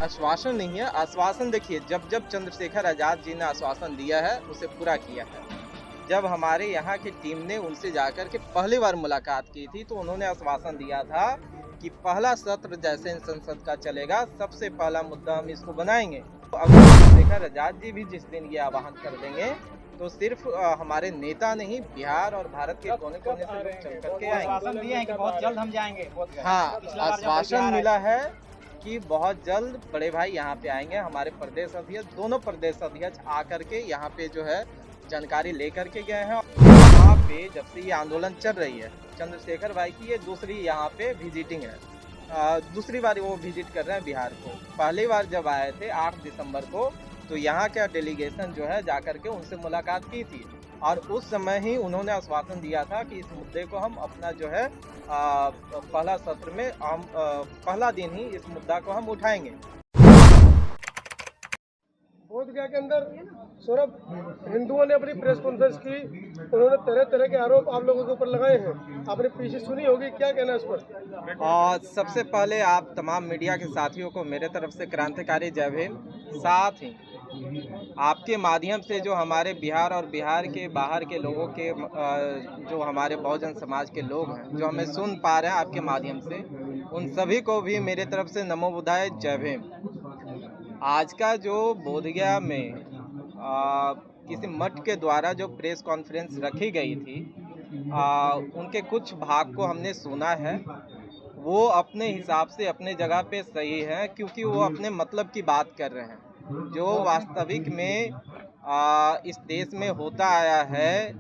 आश्वासन नहीं है, आश्वासन देखिए जब जब चंद्रशेखर आज़ाद जी ने आश्वासन दिया है उसे पूरा किया है। जब हमारे यहाँ की टीम ने उनसे जाकर के पहली बार मुलाकात की थी तो उन्होंने आश्वासन दिया था कि पहला सत्र जैसे इन संसद का चलेगा सबसे पहला मुद्दा हम इसको बनाएंगे। तो अगर चंद्रशेखर आज़ाद जी भी जिस दिन ये आह्वान कर देंगे तो सिर्फ हमारे नेता नहीं, बिहार और भारत के कोने कोने से लोग चल करके आएंगे। आश्वासन दिए हैं कि बहुत जल्द हम जाएंगे। हाँ, आश्वासन मिला है कि बहुत जल्द बड़े भाई यहाँ पे आएंगे। हमारे प्रदेश अध्यक्ष, दोनों प्रदेश अध्यक्ष आकर के यहाँ पे जो है जानकारी लेकर के गए हैं। यहाँ पे जब से ये आंदोलन चल रही है, चंद्रशेखर भाई की ये दूसरी यहाँ पे विजिटिंग है। दूसरी बार वो विजिट कर रहे हैं बिहार को। पहली बार जब आए थे 8 दिसंबर को, तो यहाँ का डेलीगेशन जो है जाकर के उनसे मुलाकात की थी और उस समय ही उन्होंने आश्वासन दिया था कि इस मुद्दे को हम अपना जो है पहला सत्र में हम पहला दिन ही इस मुद्दा को हम उठाएंगे। बोधगया के अंदर सौरभ, हिंदुओं ने अपनी प्रेस कॉन्फ्रेंस की, उन्होंने तरह तरह के आरोप आप लोगों के ऊपर लगाए हैं। आपने पीछे सुनी होगी, क्या कहना है इस पर? और सबसे पहले आप तमाम मीडिया के साथियों को मेरे तरफ से क्रांतिकारी जय भीम। साथ ही आपके माध्यम से जो हमारे बिहार और बिहार के बाहर के लोगों के जो हमारे बहुजन समाज के लोग हैं जो हमें सुन पा रहे हैं आपके माध्यम से, उन सभी को भी मेरे तरफ से नमो बुद्धाय जय भीम। आज का जो बोधगया में किसी मठ के द्वारा जो प्रेस कॉन्फ्रेंस रखी गई थी, उनके कुछ भाग को हमने सुना है। वो अपने हिसाब से अपने जगह पे सही है, क्योंकि वो अपने मतलब की बात कर रहे हैं। जो वास्तविक में इस देश में होता आया है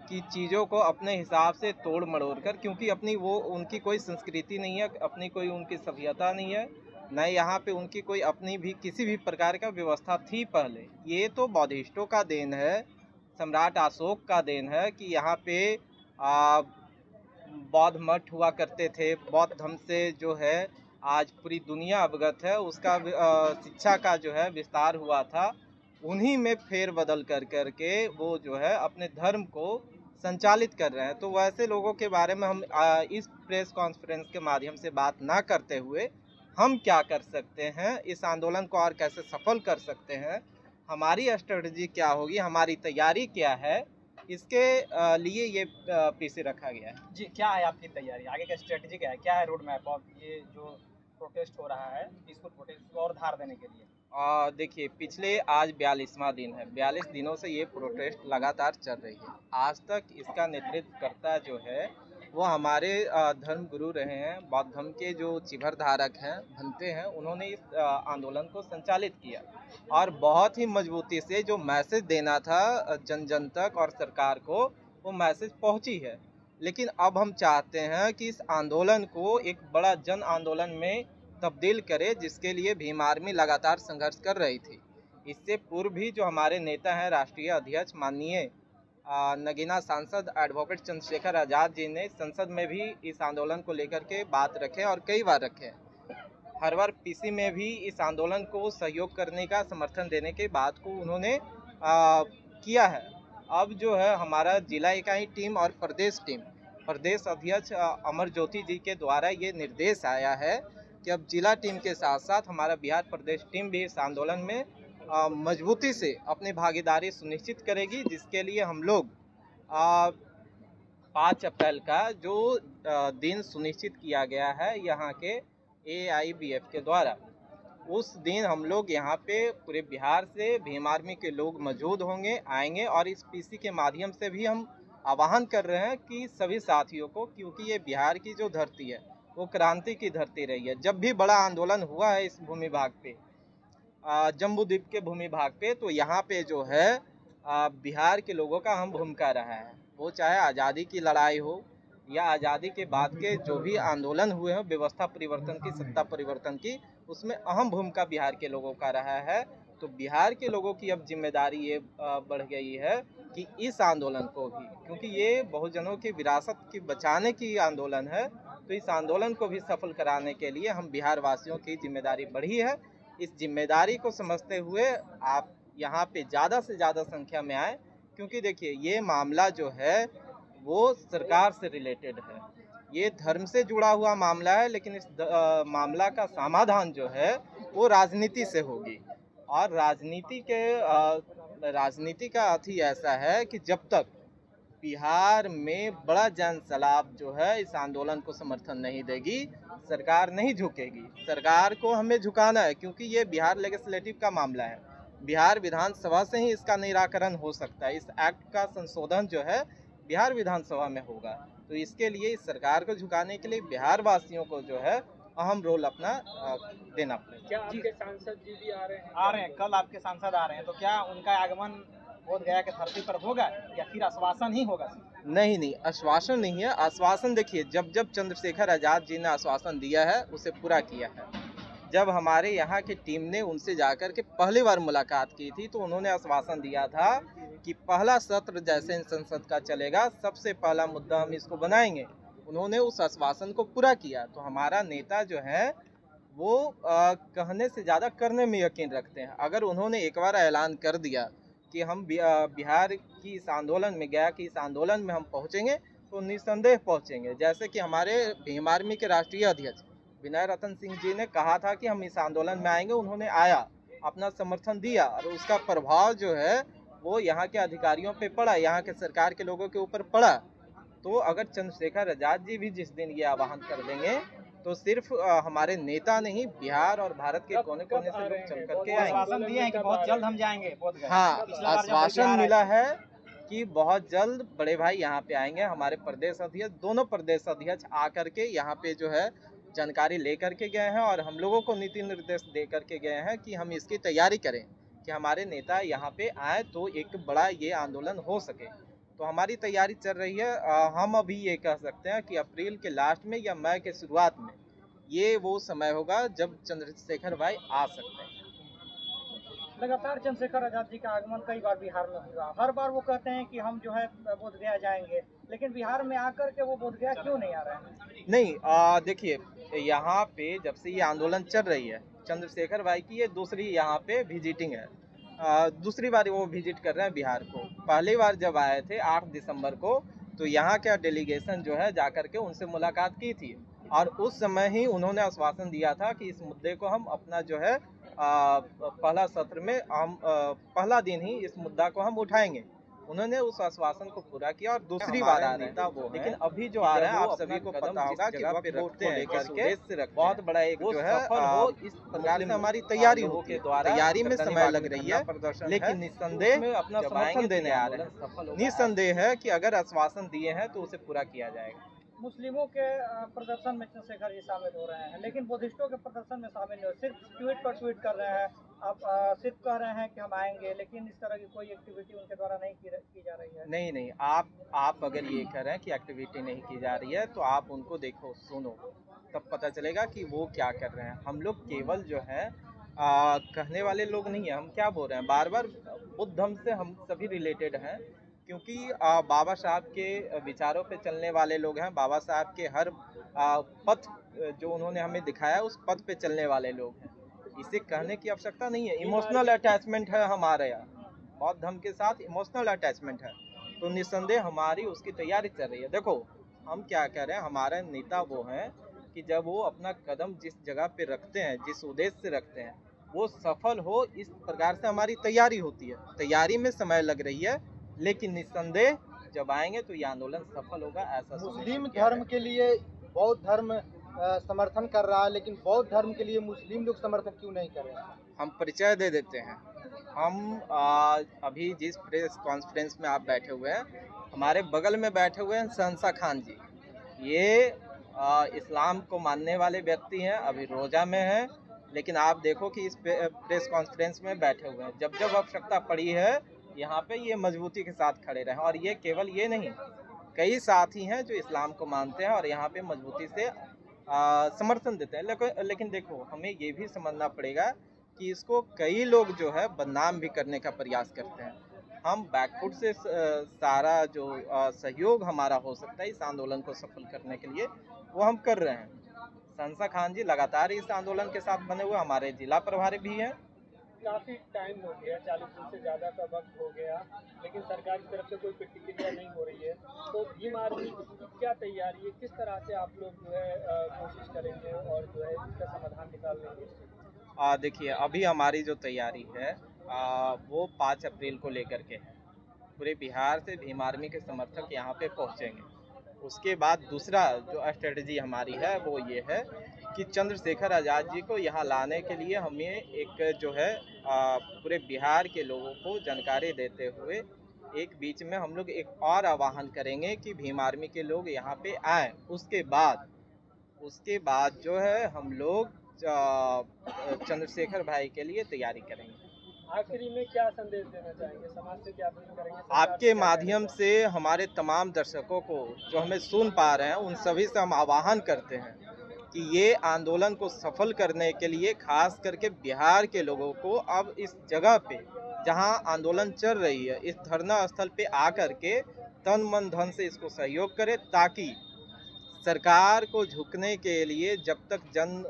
कि चीज़ों को अपने हिसाब से तोड़ मरोड़ कर, क्योंकि अपनी वो उनकी कोई संस्कृति नहीं है, अपनी कोई उनकी सभ्यता नहीं है, न यहाँ पे उनकी कोई अपनी भी किसी भी प्रकार का व्यवस्था थी पहले। ये तो बौद्धिस्टों का देन है, सम्राट अशोक का देन है कि यहाँ पे बौद्ध मठ हुआ करते थे। बौद्ध धर्म से जो है आज पूरी दुनिया अवगत है, उसका शिक्षा का जो है विस्तार हुआ था। उन्हीं में फेर बदल कर करके वो जो है अपने धर्म को संचालित कर रहे हैं। तो वैसे लोगों के बारे में हम इस प्रेस कॉन्फ्रेंस के माध्यम से बात ना करते हुए हम क्या कर सकते हैं, इस आंदोलन को और कैसे सफल कर सकते हैं, हमारी स्ट्रेटजी क्या होगी, हमारी तैयारी क्या है, इसके लिए ये पीसी रखा गया है। जी, क्या है आपकी तैयारी, आगे का स्ट्रेटजी क्या है, क्या है रोड मैप ऑफ ये जो प्रोटेस्ट हो रहा है, पीसफुल प्रोटेस्ट को और धार देने के लिए? देखिए, पिछले आज 42वां दिन है। 42 दिनों से ये प्रोटेस्ट लगातार चल रही है। आज तक इसका नेतृत्व करता जो है वो हमारे धर्म गुरु रहे हैं। बौद्ध धर्म के जो चिभर धारक हैं, भंते हैं, उन्होंने इस आंदोलन को संचालित किया और बहुत ही मजबूती से जो मैसेज देना था जन जन तक और सरकार को, वो मैसेज पहुंची है। लेकिन अब हम चाहते हैं कि इस आंदोलन को एक बड़ा जन आंदोलन में तब्दील करे, जिसके लिए भीम आर्मी लगातार संघर्ष कर रही थी। इससे पूर्व भी जो हमारे नेता हैं, राष्ट्रीय अध्यक्ष माननीय नगीना सांसद एडवोकेट चंद्रशेखर आज़ाद जी ने संसद में भी इस आंदोलन को लेकर के बात रखे और कई बार रखे। हर बार पीसी में भी इस आंदोलन को सहयोग करने का, समर्थन देने के बात को उन्होंने किया है। अब जो है हमारा जिला इकाई टीम और प्रदेश अध्यक्ष अमर ज्योति जी के द्वारा ये निर्देश आया है कि अब जिला टीम के साथ साथ हमारा बिहार प्रदेश टीम भी इस आंदोलन में मजबूती से अपनी भागीदारी सुनिश्चित करेगी, जिसके लिए हम लोग 5 अप्रैल का जो दिन सुनिश्चित किया गया है यहाँ के AIBF के द्वारा, उस दिन हम लोग यहाँ पे पूरे बिहार से भीम आर्मी के लोग मौजूद होंगे, आएंगे और इस पीसी के माध्यम से भी हम आह्वान कर रहे हैं कि सभी साथियों को, क्योंकि ये बिहार की जो धरती है वो क्रांति की धरती रही है। जब भी बड़ा आंदोलन हुआ है इस भूमि भाग पे, जम्बू द्वीप के भूमि भाग पे, तो यहाँ पे जो है बिहार के लोगों का अहम भूमिका रहा है। वो चाहे आज़ादी की लड़ाई हो या आज़ादी के बाद के जो भी आंदोलन हुए हैं, व्यवस्था परिवर्तन की, सत्ता परिवर्तन की, उसमें अहम भूमिका बिहार के लोगों का रहा है। तो बिहार के लोगों की अब जिम्मेदारी ये बढ़ गई है कि इस आंदोलन को भी, क्योंकि ये बहुजनों की विरासत की बचाने की आंदोलन है, तो इस आंदोलन को भी सफल कराने के लिए हम बिहार वासियों की जिम्मेदारी बढ़ी है। इस जिम्मेदारी को समझते हुए आप यहाँ पे ज़्यादा से ज़्यादा संख्या में आए, क्योंकि देखिए ये मामला जो है वो सरकार से रिलेटेड है, ये धर्म से जुड़ा हुआ मामला है, लेकिन इस मामला का समाधान जो है वो राजनीति से होगी। और राजनीति का अर्थ ही ऐसा है कि जब तक बिहार में बड़ा जन सैलाब जो है इस आंदोलन को समर्थन नहीं देगी, सरकार नहीं झुकेगी। सरकार को हमें झुकाना है, क्योंकि ये बिहार लेजिस्लेटिव का मामला है। बिहार विधानसभा से ही इसका निराकरण हो सकता है। इस एक्ट का संशोधन जो है बिहार विधानसभा में होगा। तो इसके लिए इस सरकार को झुकाने के लिए बिहार वासियों को जो है अहम रोल अपना देना पड़ेगा। क्या आपके सांसद जी भी आ रहे हैं? आ रहे हैं, कल आपके सांसद आ रहे हैं, तो क्या उनका आगमन बोध गया के धरती पर होगा या फिर आश्वासन ही होगा? नहीं, आश्वासन नहीं है। आश्वासन देखिए, जब जब चंद्रशेखर आजाद जी ने आश्वासन दिया है उसे पूरा किया है। जब हमारे यहाँ की टीम ने उनसे जाकर के पहली बार मुलाकात की थी तो उन्होंने आश्वासन दिया था कि पहला सत्र जैसे संसद का चलेगा, सबसे पहला मुद्दा हम इसको बनाएंगे। उन्होंने उस आश्वासन को पूरा किया। तो हमारा नेता जो है वो कहने से ज़्यादा करने में यकीन रखते हैं। अगर उन्होंने एक बार ऐलान कर दिया कि हम बिहार की इस आंदोलन में गया कि इस आंदोलन में हम पहुंचेंगे, तो निस्संदेह पहुंचेंगे। जैसे कि हमारे भीम आर्मी के राष्ट्रीय अध्यक्ष विनय रतन सिंह जी ने कहा था कि हम इस आंदोलन में आएंगे, उन्होंने आया, अपना समर्थन दिया और उसका प्रभाव जो है वो यहाँ के अधिकारियों पे पड़ा, यहाँ के सरकार के लोगों के ऊपर पड़ा। तो अगर चंद्रशेखर आजाद जी भी जिस दिन ये आह्वान कर देंगे तो सिर्फ हमारे नेता नहीं, बिहार और भारत के कोने कोने से लोग चल करके आएंगे। आश्वासन दिए हैं कि बहुत जल्द हम जाएंगे बोध गया। हाँ, आश्वासन मिला है कि बहुत जल्द बड़े भाई यहाँ पे आएंगे। हमारे प्रदेश अध्यक्ष, दोनों प्रदेश अध्यक्ष आकर के यहाँ पे जो है जानकारी लेकर के गए हैं और हम लोगों को नीति निर्देश दे करके गए हैं कि हम इसकी तैयारी करें कि हमारे नेता यहाँ पे आए तो एक बड़ा ये आंदोलन हो सके। तो हमारी तैयारी चल रही है। हम अभी ये कह सकते हैं कि अप्रैल के लास्ट में या मई के शुरुआत में ये वो समय होगा जब चंद्रशेखर भाई आ सकते हैं। लगातार चंद्रशेखर आजाद जी का आगमन कई बार बिहार में हुआ, हर बार वो कहते हैं कि हम जो है बोधगया जाएंगे, लेकिन बिहार में आकर के वो बोधगया क्यों नहीं आ रहे हैं? नहीं, देखिए, यहाँ पे जब से ये आंदोलन चल रही है, चंद्रशेखर भाई की ये दूसरी यहाँ पे विजिटिंग है। दूसरी बार वो विजिट कर रहे हैं बिहार को। पहली बार जब आए थे 8 दिसंबर को, तो यहाँ का डेलीगेशन जो है जाकर के उनसे मुलाकात की थी और उस समय ही उन्होंने आश्वासन दिया था कि इस मुद्दे को हम अपना जो है पहला सत्र में हम पहला दिन ही इस मुद्दा को हम उठाएंगे। उन्होंने उस आश्वासन को पूरा किया और दूसरी बार आ रहे हैं। लेकिन अभी जो आ रहा है, आप सभी को पता होगा कि वक्त रखते हैं लेकर के बहुत बड़ा एक जो है इस प्रकार से हमारी तैयारी होती है। तैयारी में समय लग रही है, लेकिन निस्संदेह अपना समर्थन देने आ रहे हैं। निस्संदेह है कि अगर आश्वासन दिए हैं तो उसे पूरा किया जाएगा। मुस्लिमों के प्रदर्शन में चंद्रशेखर जी शामिल हो रहे हैं, लेकिन बुद्धिस्टों के प्रदर्शन में शामिल नहीं हो, सिर्फ ट्वीट पर ट्वीट कर रहे हैं। आप सिर्फ कह रहे हैं कि हम आएंगे, लेकिन इस तरह की कोई एक्टिविटी उनके द्वारा नहीं की जा रही है। नहीं, आप अगर ये कह रहे हैं कि एक्टिविटी नहीं की जा रही है तो आप उनको देखो, सुनो, तब पता चलेगा कि वो क्या कर रहे हैं। हम लोग केवल जो है कहने वाले लोग नहीं है। हम क्या बोल रहे हैं, बार बार बुद्ध धर्म से हम सभी रिलेटेड हैं, क्योंकि बाबा साहब के विचारों पे चलने वाले लोग हैं। बाबा साहब के हर पथ जो उन्होंने हमें दिखाया उस पथ पे चलने वाले लोग हैं। इसे कहने की आवश्यकता नहीं है। इमोशनल अटैचमेंट है हमारे यहाँ, बौद्ध धर्म के साथ इमोशनल अटैचमेंट है। तो निस्संदेह हमारी उसकी तैयारी चल रही है। देखो, हम क्या कह रहे हैं, हमारे नेता वो हैं कि जब वो अपना कदम जिस जगह पे रखते हैं, जिस उद्देश्य से रखते हैं, वो सफल हो, इस प्रकार से हमारी तैयारी होती है। तैयारी में समय लग रही है, लेकिन निस्संदेह जब आएंगे तो ये आंदोलन सफल होगा। ऐसा मुस्लिम धर्म के लिए बौद्ध धर्म समर्थन कर रहा है, लेकिन बौद्ध धर्म के लिए मुस्लिम लोग समर्थन क्यों नहीं कर रहे हैं? हम परिचय दे देते हैं। हम अभी जिस प्रेस कॉन्फ्रेंस में आप बैठे हुए हैं, हमारे बगल में बैठे हुए हैं शहंशाह खान जी। ये इस्लाम को मानने वाले व्यक्ति हैं, अभी रोजा में हैं, लेकिन आप देखो कि इस प्रेस कॉन्फ्रेंस में बैठे हुए हैं। जब जब आवश्यकता पड़ी है यहाँ पे ये मजबूती के साथ खड़े रहे। और ये केवल ये नहीं, कई साथी हैं जो इस्लाम को मानते हैं और यहाँ पे मजबूती से समर्थन देते हैं। लेकिन देखो, हमें ये भी समझना पड़ेगा कि इसको कई लोग जो है बदनाम भी करने का प्रयास करते हैं। हम बैकफुट से सारा जो सहयोग हमारा हो सकता है इस आंदोलन को सफल करने के लिए, वो हम कर रहे हैं। शहंशाह खान जी लगातार इस आंदोलन के साथ बने हुए, हमारे जिला प्रभारी भी हैं। काफी टाइम हो गया, 40 दिन से ज्यादा का वक्त हो गया, लेकिन सरकार की तरफ से कोई प्रतिक्रिया नहीं हो रही है। तो भीम आर्मी की क्या तैयारी है, किस तरह से आप लोग जो है कोशिश करेंगे और जो है इसका समाधान निकाल लेंगे? देखिए, अभी हमारी जो तैयारी है वो 5 अप्रैल को लेकर के है। पूरे बिहार से भीम आर्मी के समर्थक यहाँ पे पहुँचेंगे। उसके बाद दूसरा जो स्ट्रेटजी हमारी है वो ये है कि चंद्रशेखर आज़ाद जी को यहाँ लाने के लिए हमें एक जो है पूरे बिहार के लोगों को जानकारी देते हुए एक बीच में हम लोग एक और आह्वान करेंगे कि भीम आर्मी के लोग यहाँ पे आएँ। उसके बाद जो है हम लोग चंद्रशेखर भाई के लिए तैयारी करेंगे। आखिरी में क्या संदेश देना चाहेंगे, समाज से क्या अपील करेंगे? आपके माध्यम से हमारे तमाम दर्शकों को जो हमें सुन पा रहे हैं उन सभी से हम आह्वान करते हैं कि ये आंदोलन को सफल करने के लिए खास करके बिहार के लोगों को अब इस जगह पे जहां आंदोलन चल रही है इस धरना स्थल पे आकर के तन मन धन से इसको सहयोग करें, ताकि सरकार को झुकने के लिए जब तक जन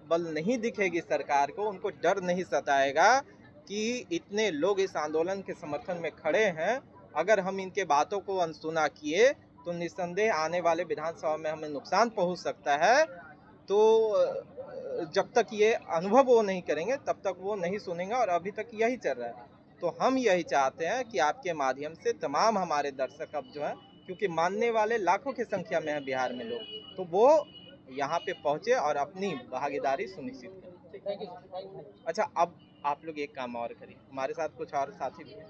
बल नहीं दिखेगी सरकार को, उनको डर नहीं सताएगा कि इतने लोग इस आंदोलन के समर्थन में खड़े हैं। अगर हम इनके बातों को अनसुना किए तो निस्संदेह आने वाले विधानसभा में हमें नुकसान पहुंच सकता है। तो जब तक ये अनुभव वो नहीं करेंगे तब तक वो नहीं सुनेंगे, और अभी तक यही चल रहा है। तो हम यही चाहते हैं कि आपके माध्यम से तमाम हमारे दर्शक अब जो है, क्योंकि मानने वाले लाखों की संख्या में है बिहार में लोग, तो वो यहाँ पे पहुँचे और अपनी भागीदारी सुनिश्चित करें। अच्छा, अब आप लोग एक काम और करिए, हमारे साथ कुछ और साथी भी हैं।